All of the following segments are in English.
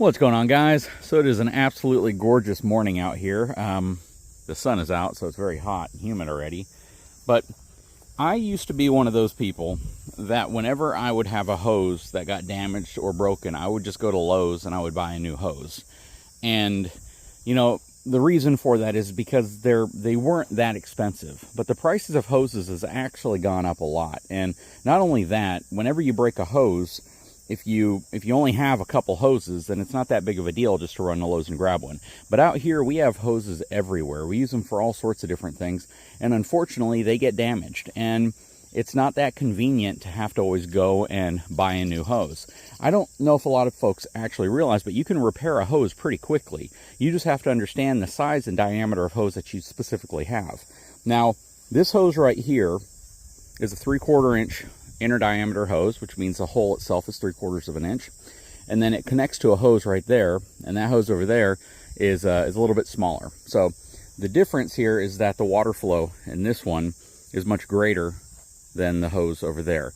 What's going on, guys? So it is an absolutely gorgeous morning out here. The sun is out, so it's very hot and humid already. But I used to be one of those people that whenever I would have a hose that got damaged or broken, I would just go to Lowe's and I would buy a new hose. And, you know, the reason for that is because they weren't that expensive. But the prices of hoses has actually gone up a lot. And not only that, whenever you break a hose, if you only have a couple hoses, then it's not that big of a deal just to run to Lowe's and grab one. But out here, we have hoses everywhere. We use them for all sorts of different things, and unfortunately, they get damaged. And it's not that convenient to have to always go and buy a new hose. I don't know if a lot of folks actually realize, but you can repair a hose pretty quickly. You just have to understand the size and diameter of hose that you specifically have. Now, this hose right here is a 3/4 inch inner diameter hose, which means the hole itself is 3/4 of an inch, and then it connects to a hose right there, and that hose over there is a little bit smaller. So the difference here is that the water flow in this one is much greater than the hose over there.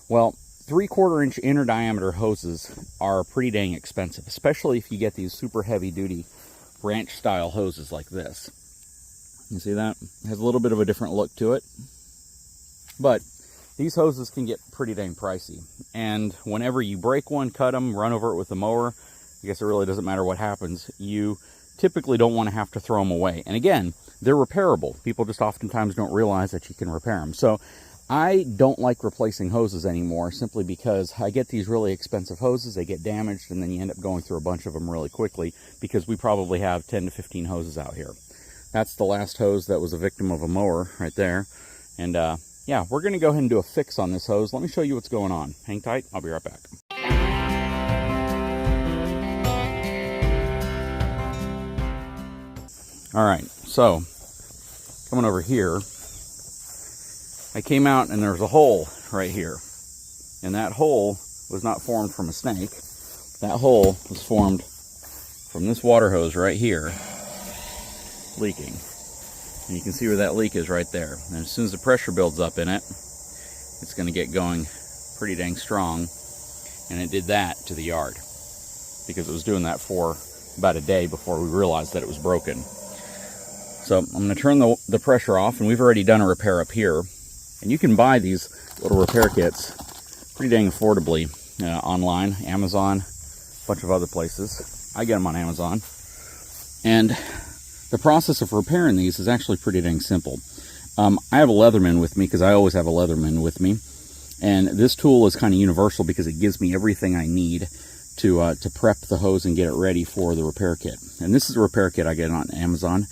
Well, 3/4 inch inner diameter hoses are pretty dang expensive, especially if you get these super heavy duty ranch style hoses like this. You see that? It has a little bit of a different look to it, but these hoses can get pretty dang pricey. And whenever you break one, cut them, run over it with a mower, I guess it really doesn't matter what happens, you typically don't want to have to throw them away. And again, they're repairable. People just oftentimes don't realize that you can repair them. So I don't like replacing hoses anymore, simply because I get these really expensive hoses, they get damaged, and then you end up going through a bunch of them really quickly, because we probably have 10 to 15 hoses out here. That's the last hose that was a victim of a mower right there. And yeah, we're going to go ahead and do a fix on this hose. Let me show you what's going on. Hang tight, I'll be right back. Alright, so coming over here, I came out and there's a hole right here. And that hole was not formed from a snake. That hole was formed from this water hose right here leaking. And you can see where that leak is right there. And as soon as the pressure builds up in it, it's going to get going pretty dang strong. And it did that to the yard, because it was doing that for about a day before we realized that it was broken. So I'm going to turn the pressure off, and we've already done a repair up here. And you can buy these little repair kits pretty dang affordably online, Amazon, a bunch of other places. I get them on Amazon. And the process of repairing these is actually pretty dang simple. I have a Leatherman with me, because I always have a Leatherman with me. And this tool is kind of universal because it gives me everything I need to prep the hose and get it ready for the repair kit. And this is a repair kit I get on Amazon.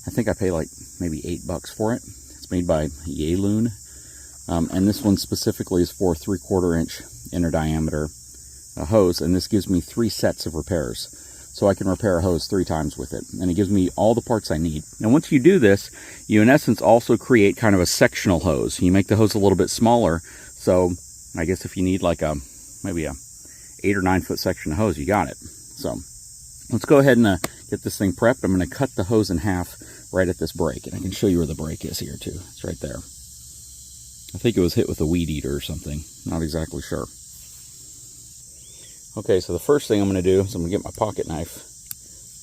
I think I pay like maybe $8 for it. It's made by Yaloon. And this one specifically is for 3/4 inch inner diameter hose. And this gives me 3 sets of repairs. So I can repair a hose 3 times with it. And it gives me all the parts I need. And once you do this, you in essence also create kind of a sectional hose. You make the hose a little bit smaller. So I guess if you need like maybe a 8 or 9 foot section of hose, you got it. So let's go ahead and get this thing prepped. I'm going to cut the hose in half right at this break. And I can show you where the break is here too. It's right there. I think it was hit with a weed eater or something. Not exactly sure. Okay, so the first thing I'm going to do is I'm going to get my pocket knife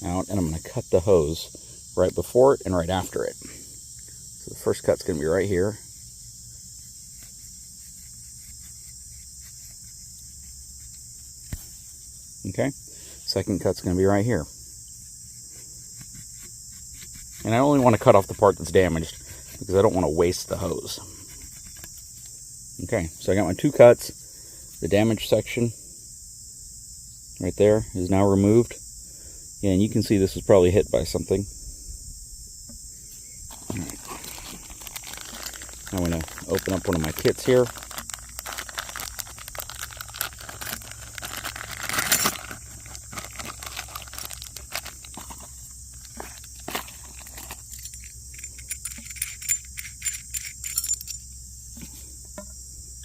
out, and I'm going to cut the hose right before it and right after it. So the first cut's going to be right here. Okay, second cut's going to be right here. And I only want to cut off the part that's damaged because I don't want to waste the hose. Okay, so I got my 2 cuts. The damaged section right there is now removed. Yeah, and you can see this was probably hit by something. All right. I'm going to open up one of my kits here.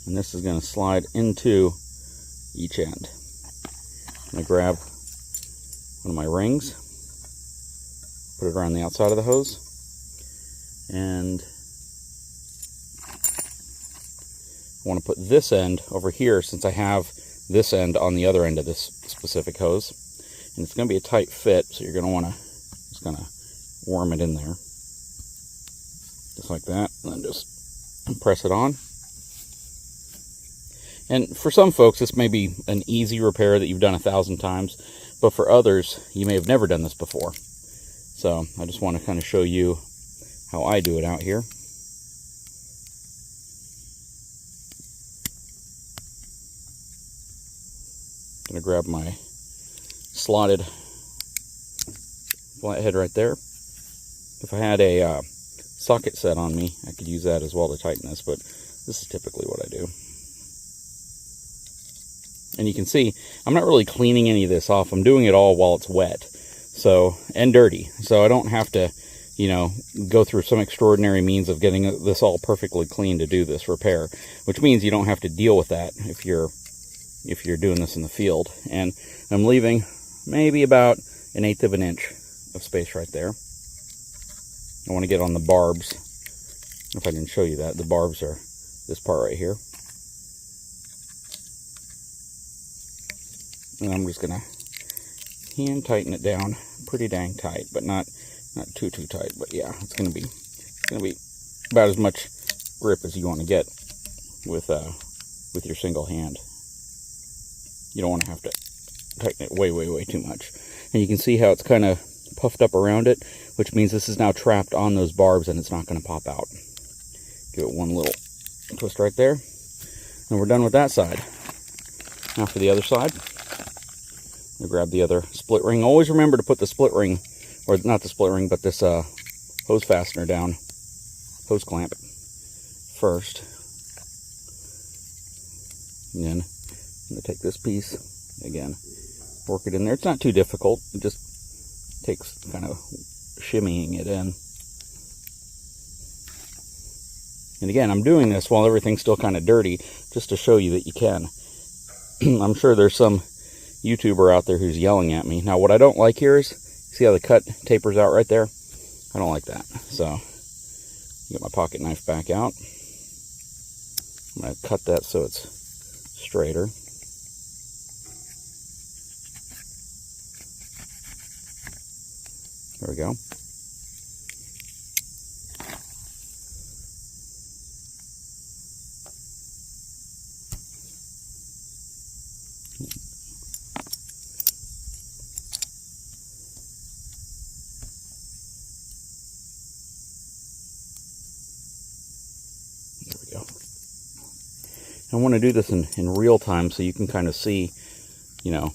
And this is going to slide into each end. I'm going to grab one of my rings, put it around the outside of the hose, and I want to put this end over here since I have this end on the other end of this specific hose. And it's going to be a tight fit, so you're going to want to just kind of worm it in there. Just like that. And then just press it on. And for some folks, this may be an easy repair that you've done 1,000 times. But for others, you may have never done this before. So I just want to kind of show you how I do it out here. I'm going to grab my slotted flathead right there. If I had a socket set on me, I could use that as well to tighten this, but this is typically what I do. And you can see, I'm not really cleaning any of this off. I'm doing it all while it's wet, so, and dirty. So I don't have to, you know, go through some extraordinary means of getting this all perfectly clean to do this repair, which means you don't have to deal with that if you're doing this in the field. And I'm leaving maybe about 1/8 of an inch of space right there. I want to get on the barbs. If I didn't show you that, the barbs are this part right here. And I'm just gonna hand tighten it down pretty dang tight, but not too tight. But yeah, it's gonna be about as much grip as you want to get with your single hand. You don't want to have to tighten it way too much. And you can see how it's kind of puffed up around it, which means this is now trapped on those barbs and it's not going to pop out. Give it one little twist right there, and we're done with that side. Now for the other side, I'm going to grab the other split ring. Always remember to put the split ring, or not the split ring, but this hose fastener down, hose clamp first. And then I'm going to take this piece, again, work it in there. It's not too difficult. It just takes kind of shimmying it in. And again, I'm doing this while everything's still kind of dirty, just to show you that you can. I'm sure there's some YouTuber out there who's yelling at me. Now, what I don't like here is, see how the cut tapers out right there? I don't like that. So, get my pocket knife back out. I'm going to cut that so it's straighter. There we go. There we go. I want to do this in real time so you can kind of see, you know,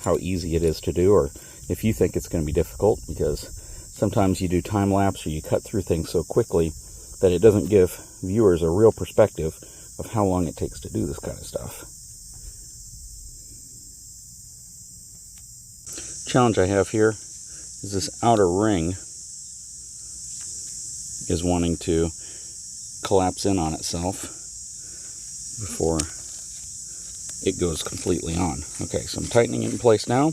how easy it is to do, or if you think it's going to be difficult, because sometimes you do time lapse or you cut through things so quickly that it doesn't give viewers a real perspective of how long it takes to do this kind of stuff. Challenge I have here is this outer ring is wanting to collapse in on itself before it goes completely on. Okay, so I'm tightening it in place now.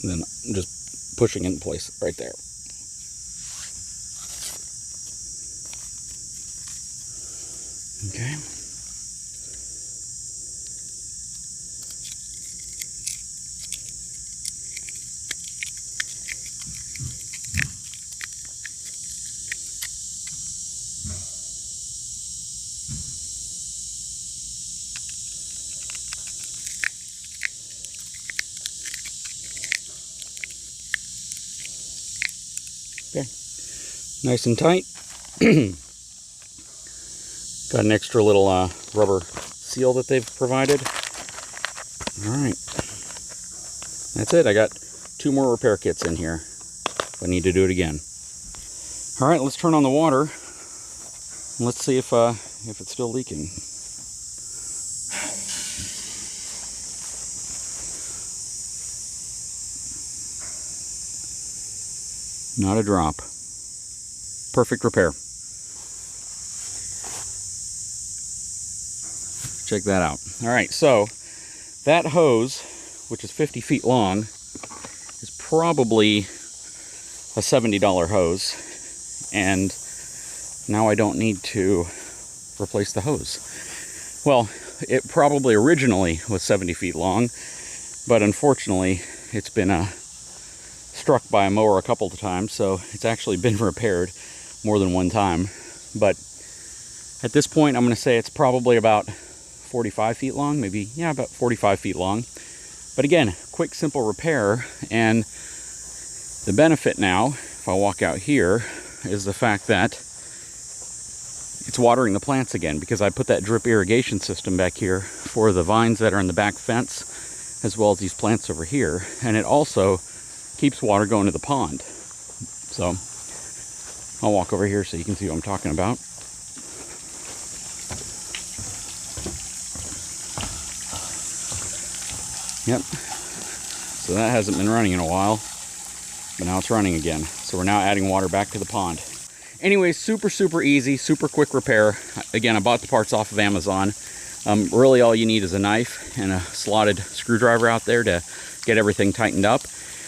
And then just pushing it in place right there. Okay. Okay, nice and tight. Got an extra little rubber seal that they've provided. All right, that's it. I got 2 more repair kits in here. I need to do it again. All right, let's turn on the water. And let's see if it's still leaking. Not a drop. Perfect repair. Check that out. All right, so that hose, which is 50 feet long, is probably a $70 hose. And now I don't need to replace the hose. Well, it probably originally was 70 feet long, but unfortunately it's been struck by a mower a couple of times, so it's actually been repaired more than one time. But at this point, I'm going to say it's probably about 45 feet long, maybe, yeah, about 45 feet long. But again, quick, simple repair. And the benefit now, if I walk out here, is the fact that it's watering the plants again, because I put that drip irrigation system back here for the vines that are in the back fence, as well as these plants over here. And it also keeps water going to the pond. So I'll walk over here so you can see what I'm talking about. Yep. So that hasn't been running in a while, but now it's running again. So we're now adding water back to the pond. Anyway, super easy, super quick repair. Again, I bought the parts off of Amazon. Really all you need is a knife and a slotted screwdriver out there to get everything tightened up.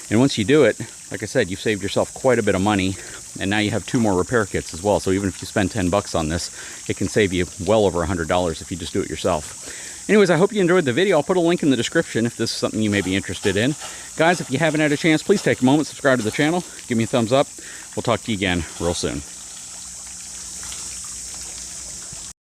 And once you do it, like I said, you've saved yourself quite a bit of money. And now you have 2 more repair kits as well. So even if you spend 10 bucks on this, it can save you well over $100 if you just do it yourself. Anyways, I hope you enjoyed the video. I'll put a link in the description if this is something you may be interested in. Guys, if you haven't had a chance, please take a moment, subscribe to the channel, give me a thumbs up. We'll talk to you again real soon.